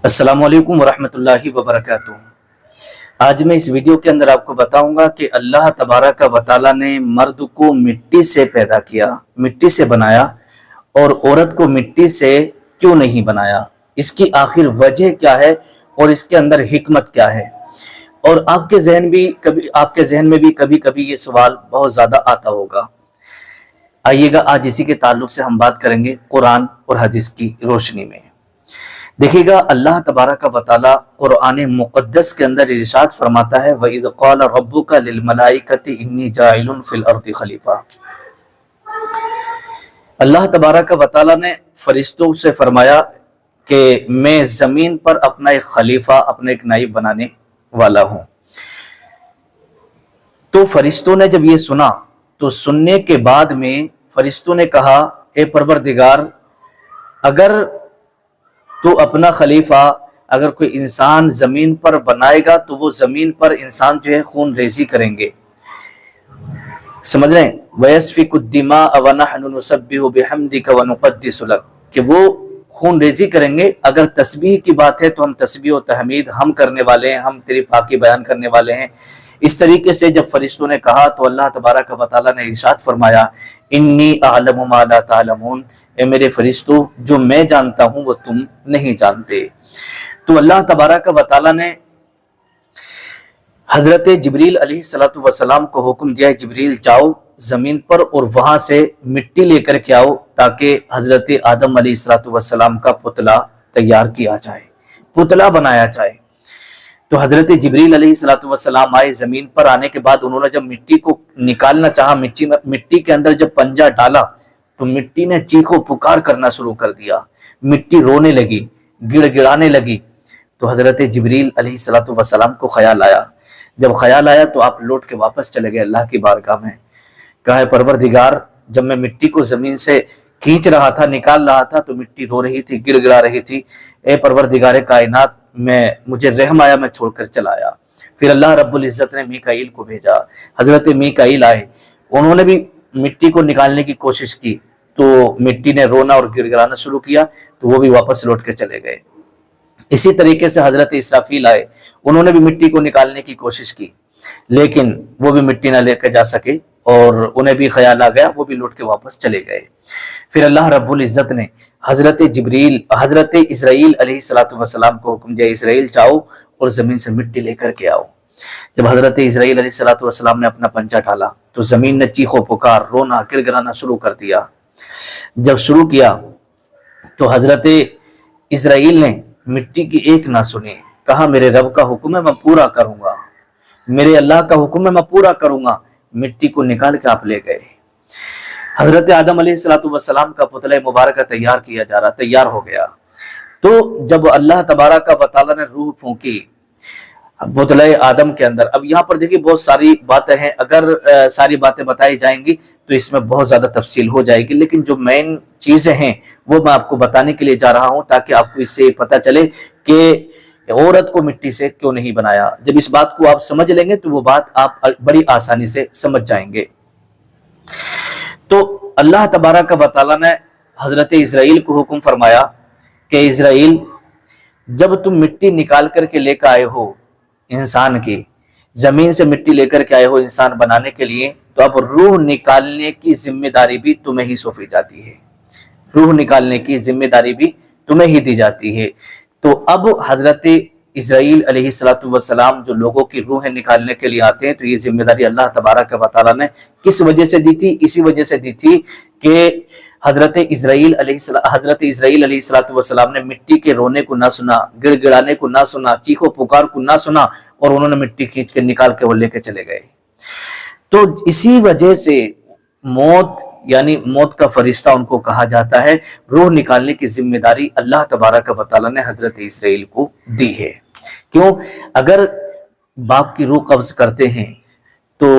अस्सलामुअलैकुम वरहमतुल्लाहि वबरकातुहू। आज मैं इस वीडियो के अंदर आपको बताऊंगा कि अल्लाह तबारक व तआला ने मर्द को मिट्टी से पैदा किया, मिट्टी से बनाया, और औरत को मिट्टी से क्यों नहीं बनाया, इसकी आखिर वजह क्या है और इसके अंदर हिकमत क्या है। और आपके जहन में भी कभी कभी ये सवाल बहुत ज़्यादा आता होगा। आइएगा आज इसी के ताल्लुक से हम बात करेंगे कुरान और हदीस की रोशनी में। देखिएगा, अल्लाह तबारक व तआला कुरान मुक़द्दस के अंदर इरशाद फरमाता है, वइज़ क़ाल रब्बुका लिल मलाइकति इन्नी जाइलुन फिल अर्दि खलीफा। अल्लाह तबारक व तआला ने फरिश्तों से फरमाया कि मैं ज़मीन पर अपना एक खलीफा, अपना एक नाइब बनाने वाला हूँ। तो फरिश्तों ने जब ये सुना तो सुनने के बाद में फरिश्तों ने कहा, ए परवरदिगार, अगर तो अपना खलीफा अगर कोई इंसान जमीन पर बनाएगा तो वो जमीन पर इंसान जो है खून रेजी करेंगे, समझ रहे हैं, वयस्फिकुद्दिमा व नहनु नुसब्बिहु बिहम्दिका व नुक़द्दिसु लक, कि वो खून रेजी करेंगे। अगर तस्बीह की बात है तो हम तस्बीह और तहमीद हम करने वाले हैं, हम तेरी पाकी बयान करने वाले हैं। इस तरीके से जब फरिश्तों ने कहा तो अल्लाह तबारक व तआला ने इरशाद फरमाया, इन्नी अअलमु मा ला तालमून, ए मेरे फरिश्तों, जो मैं जानता हूं वो तुम नहीं जानते। तो अल्लाह तबारक व तआला ने हजरत जिब्रील अलैहिस्सलातु वस्सलाम को हुक्म दिया, जिब्रील जाओ जमीन पर और वहां से मिट्टी लेकर के आओ ताकि हजरत आदम अलैहिस्सलातु वस्सलाम का पुतला तैयार किया जाए, पुतला बनाया जाए। तो हजरत जिब्रील अलैहिस्सलातु वस्सलाम आए। जमीन पर आने के बाद उन्होंने जब मिट्टी को निकालना चाहा, मिट्टी के अंदर जब पंजा डाला तो मिट्टी ने चीखो पुकार करना शुरू कर दिया, मिट्टी रोने लगी, गिड़गिड़ाने लगी। तो हजरत जिब्रील अलैहिस्सलातु वस्सलाम को ख्याल आया। जब ख्याल आया तो आप लौट के वापस चले गए अल्लाह की बारगाह में। कहा, है परवरदिगार, जब मैं मिट्टी को जमीन से खींच रहा था, निकाल रहा था, तो मिट्टी रो रही थी, गिड़गिड़ा रही थी। ए परवरदिगार कायनात, मुझे रहम आया, मैं छोड़कर चला आया। फिर अल्लाह रब्बुल इज्जत ने मीकाईल को भेजा। हजरत मीकाईल आए, उन्होंने भी मिट्टी को निकालने की कोशिश की तो मिट्टी ने रोना और गिड़गिड़ाना शुरू किया, तो वो भी वापस लौट के चले गए। इसी तरीके से हजरत इसराफील आए, उन्होंने भी मिट्टी को निकालने की कोशिश की, लेकिन वो भी मिट्टी ना लेकर जा सके और उन्हें भी ख्याल आ गया, वो भी लौट के वापस चले गए। फिर अल्लाह रब्बुल इज्जत ने हजरत इस्राईल अलैहिस्सलातु वस्सलाम को हुक्म दिया, इस्राईल जाओ और जमीन से मिट्टी लेकर के आओ। जब हजरत इस्राईल अलैहिस्सलातु वस्सलाम ने अपना पंजा डाला तो जमीन ने चीखो पुकार, रोना गिड़गिड़ाना शुरू कर दिया। जब शुरू किया तो हजरत इस्राईल ने मिट्टी की एक ना सुनी, कहा, मेरे रब का हुक्म है, मैं पूरा करूंगा, मेरे अल्लाह का हुक्म है, मैं पूरा करूंगा। मिट्टी को निकाल के आप ले गए। हजरत आदम अलैहिस्सलातु वस्सलाम का पुतला मुबारक तैयार हो गया। तो जब अल्लाह तबारक व तआला ने रूह फूंकी पुतला आदम के अंदर, अब यहाँ पर देखिए बहुत सारी बातें हैं, अगर सारी बातें बताई जाएंगी तो इसमें बहुत ज्यादा तफसील हो जाएगी, लेकिन जो मेन चीजें हैं वो मैं आपको बताने के लिए जा रहा हूँ ताकि आपको इससे पता चले कि औरत को मिट्टी से क्यों नहीं बनाया। जब इस बात को आप समझ लेंगे तो वो बात आप बड़ी आसानी से समझ जाएंगे। तो अल्लाह तबारक व तआला ने हजरत इस्राईल को हुक्म फरमाया कि इस्राईल, जब तुम मिट्टी निकाल करके लेकर आए हो इंसान की, जमीन से मिट्टी लेकर के आए हो इंसान बनाने के लिए, तो अब रूह निकालने की जिम्मेदारी भी तुम्हें ही सौंपी जाती है, रूह निकालने की जिम्मेदारी भी तुम्हें ही दी जाती है। तो अब हजरत इस्राईल अलैहिस्सलातु वस्सलाम जो लोगों की रूहें निकालने के लिए आते हैं, तो ये जिम्मेदारी अल्लाह तबारक व तआला ने किस वजह से दी थी? इसी वजह से दी थी कि हजरत इस्राईल अलैहिस्सलातु वस्सलाम ने मिट्टी के रोने को ना सुना, गिड़गिड़ाने को ना सुना, चीखो पुकार को ना सुना, और उन्होंने मिट्टी खींच के निकाल के वो लेके चले गए। तो इसी वजह से मौत का फरिश्ता उनको कहा जाता है। रूह निकालने की जिम्मेदारी अल्लाह तबारक व तआला ने हजरत इस्राईल को दी है। क्यों? अगर बाप की रूह कब्ज करते हैं तो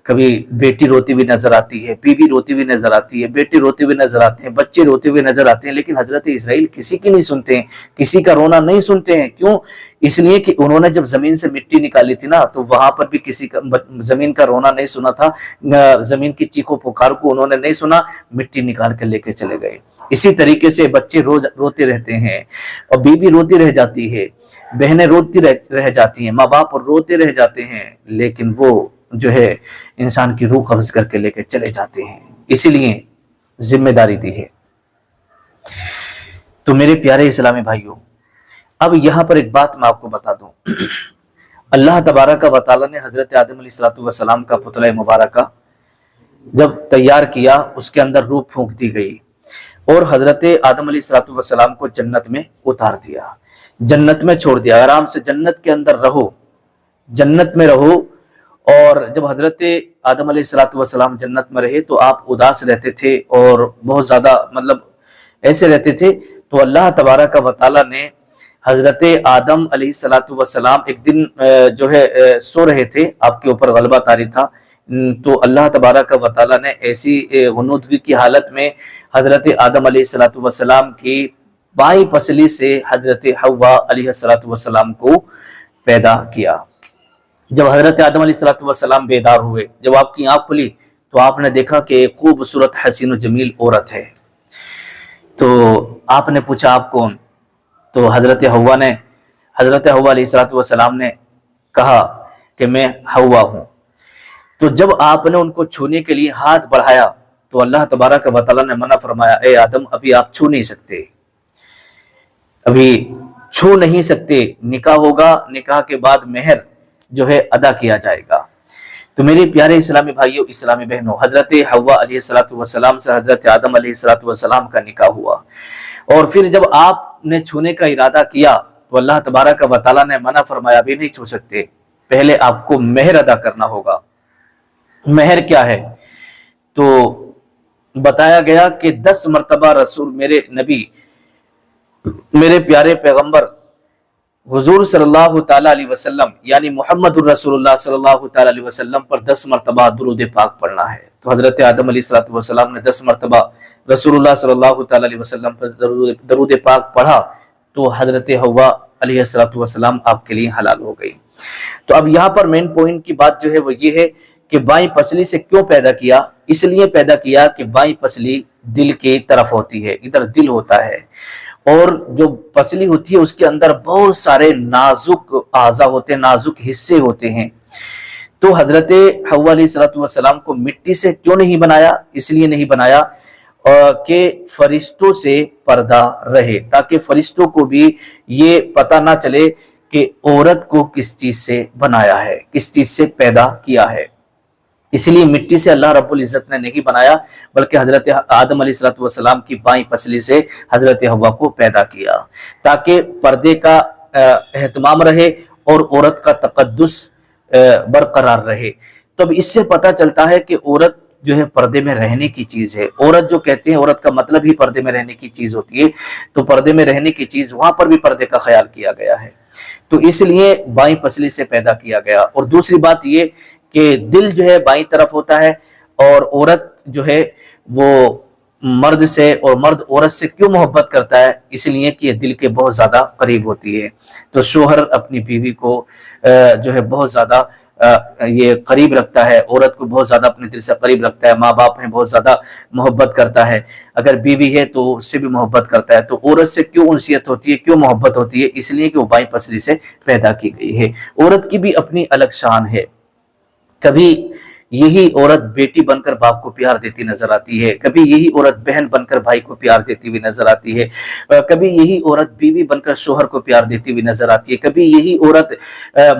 कभी बेटी रोती हुई नजर आती है, बीवी रोती हुई नजर आती है, बेटे रोते हुए नजर आते हैं, बच्चे रोते हुए नजर आते हैं, लेकिन हजरत इस्राईल किसी की नहीं सुनते हैं, किसी का रोना नहीं सुनते हैं। क्यों? इसलिए कि उन्होंने जब जमीन से मिट्टी निकाली थी ना, तो वहां पर भी किसी का जमीन का रोना नहीं सुना था, जमीन की चीखों पुकार को उन्होंने नहीं सुना, मिट्टी निकाल के लेके चले गए। इसी तरीके से बच्चे रोज रोते रहते हैं और बीवी रोती रह जाती है, बहनें रोती रह जाती हैं, माँ बाप रोते रह जाते हैं, लेकिन वो जो है इंसान की रूह कब्ज करके लेके चले जाते हैं। इसीलिए जिम्मेदारी दी है। तो मेरे प्यारे इस्लामी भाइयों, अब यहाँ पर एक बात मैं आपको बता दूं। अल्लाह तबारक व तआला ने हजरत आदम अलैहिस्सलाम का पुतला मुबारका जब तैयार किया, उसके अंदर रूह फूंक दी गई और हजरत आदम अलैहिस्सलाम को जन्नत में उतार दिया, जन्नत में छोड़ दिया। आराम से जन्नत के अंदर रहो, जन्नत में रहो। और जब हजरत आदम अलैहिस्सलाम जन्नत में रहे तो आप उदास रहते थे और बहुत ज्यादा मतलब ऐसे रहते थे। तो अल्लाह तबारक व तआला ने हजरत आदम अलैहिस्सलाम एक दिन जो है सो रहे थे, आपके ऊपर गलबा तारी था, तो अल्लाह तबारक व तआला ने ऐसी गुनूदगी की हालत में हजरत आदम अलैहिस्सलाम की बाईं पसली से हजरत हव्वा अलैहिस्सलाम को पैदा किया। जब हजरत आदम अलैहिस्सलाम बेदार हुए, जब आपकी आंख खुली तो आपने देखा कि एक खूबसूरत हसीन जमील औरत है। तो आपने पूछा आप कौन? तो हजरत हव्वा अलैहिस्सलाम ने कहा कि मैं हव्वा हूँ। तो जब आपने उनको छूने के लिए हाथ बढ़ाया तो अल्लाह तबारक व तआला ने मना फरमाया, ए आदम अभी आप छू नहीं सकते, अभी छू नहीं सकते, निकाह होगा, निकाह के बाद मेहर जो है अदा किया जाएगा। तो मेरे प्यारे इस्लामी भाइयों, इस्लामी बहनों, हजरत हव्वा अलैहिस्सलाम से हजरत आदम अलैहिस्सलाम का निकाह हुआ और फिर जब आपने छूने का इरादा किया तो अल्लाह तबारक व तआला ने मना फरमाया, अभी नहीं छू सकते, पहले आपको मेहर अदा करना होगा। मेहर क्या है? तो बताया गया कि 10 मरतबा रसूल मेरे नबी, मेरे प्यारे पैगंबर हुजूर सल्लल्लाहु ताला अलैहि वसल्लम यानी मुहम्मदुर रसूलुल्लाह सल्लल्लाहु ताला अलैहि वसल्लम पर 10 मरतबा दुरूद पाक पढ़ना है। तो हजरत आदम अलैहिस्सलाम ने 10 मरतबा रसूलुल्लाह सल्लल्लाहु ताला अलैहि वसल्लम पर दुरूद पाक पढ़ा तो हजरत हव्वा अलैहिस्सलाम आपके लिए हलाल हो गई। तो अब यहाँ पर मेन पॉइंट की बात जो है वो ये है कि बाईं पसली से क्यों पैदा किया? इसलिए पैदा किया कि बाईं पसली दिल की तरफ होती है, इधर दिल होता है और जो पसली होती है उसके अंदर बहुत सारे नाजुक आज़ा होते हैं, नाजुक हिस्से होते हैं। तो हजरत हव्वा अलैहिस्सलाम को मिट्टी से क्यों नहीं बनाया? इसलिए नहीं बनाया कि फरिश्तों से पर्दा रहे, ताकि फरिश्तों को भी ये पता ना चले कि औरत को किस चीज से बनाया है, किस चीज से पैदा किया है। इसलिए मिट्टी से अल्लाह रब्बुल इज्जत ने नहीं बनाया, बल्कि हजरत आदम अलैहिस्सलाम की बाईं पसली से हजरत हव्वा को पैदा किया, ताकि पर्दे का एहतमाम रहे और औरत का तकद्दुस बरकरार रहे। तो अब इससे पता चलता है कि औरत जो है पर्दे में रहने की चीज है। औरत जो कहते हैं, औरत का मतलब ही पर्दे में रहने की चीज होती है, तो पर्दे में रहने की चीज, वहां पर भी पर्दे का ख्याल किया गया है। तो इसलिए बाईं पसली से पैदा किया गया। और दूसरी बात ये कि दिल जो है बाईं तरफ होता है और औरत जो है वो मर्द से, और मर्द औरत से क्यों मोहब्बत करता है? इसलिए कि ये दिल के बहुत ज्यादा करीब होती है। तो शोहर अपनी बीवी को जो है बहुत ज्यादा ये करीब रखता है, औरत को बहुत ज्यादा अपने दिल से करीब रखता है। माँ बाप हैं, बहुत ज्यादा मोहब्बत करता है, अगर बीवी है तो उससे भी मोहब्बत करता है। तो औरत से क्यों उनसियत होती है, क्यों मोहब्बत होती है? इसलिए कि वो बाईं पसली से पैदा की गई है। औरत की भी अपनी अलग शान है। कभी यही औरत बेटी बनकर बाप को प्यार देती नजर आती है, कभी यही औरत बहन बनकर भाई को प्यार देती हुई नजर आती है, कभी यही औरत बीवी बनकर शोहर को प्यार देती हुई नजर आती है, कभी यही औरत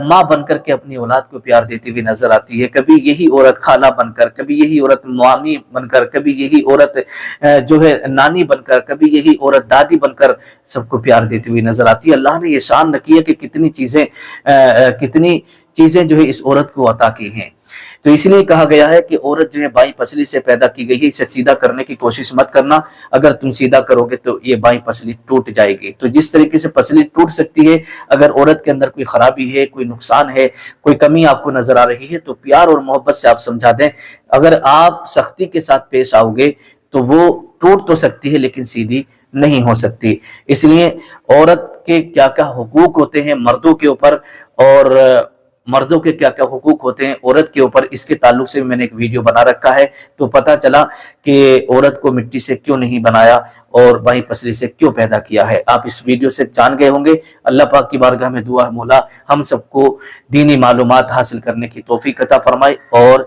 माँ बनकर के अपनी औलाद को प्यार देती हुई नजर आती है, कभी यही औरत खाला बनकर, कभी यही औरत मामी बनकर, कभी यही औरत जो है नानी बनकर, कभी यही औरत दादी बनकर सबको प्यार देती हुई नजर आती है। अल्लाह ने ये शान रखी है कि कितनी चीजें जो है इस औरत को अता की हैं। तो इसलिए कहा गया है कि औरत जो है बाईं पसली से पैदा की गई है, इसे सीधा करने की कोशिश मत करना। अगर तुम सीधा करोगे तो ये बाईं पसली टूट जाएगी। तो जिस तरीके से पसली टूट सकती है, अगर औरत के अंदर कोई खराबी है, कोई नुकसान है, कोई कमी आपको नजर आ रही है, तो प्यार और मोहब्बत से आप समझा दें। अगर आप सख्ती के साथ पेश आओगे तो वो टूट तो सकती है लेकिन सीधी नहीं हो सकती। इसलिए औरत के क्या क्या हुकूक होते हैं मर्दों के ऊपर, और مردوں کے کیا کیا حقوق ہوتے ہیں عورت کے اوپر، اس کے تعلق سے میں نے ایک ویڈیو بنا رکھا ہے، تو پتہ چلا کہ عورت کو مٹی سے کیوں نہیں بنایا اور بائیں پسلی سے کیوں پیدا کیا ہے۔ آپ اس ویڈیو سے جان گئے ہوں گے۔ اللہ پاک کی بارگاہ میں دعا ہے مولا ہم سب کو دینی معلومات حاصل کرنے کی توفیق عطا فرمائے اور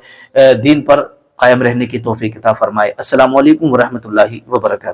دین پر قائم رہنے کی توفیق عطا فرمائے۔ السلام علیکم ورحمۃ اللہ وبرکاتہ۔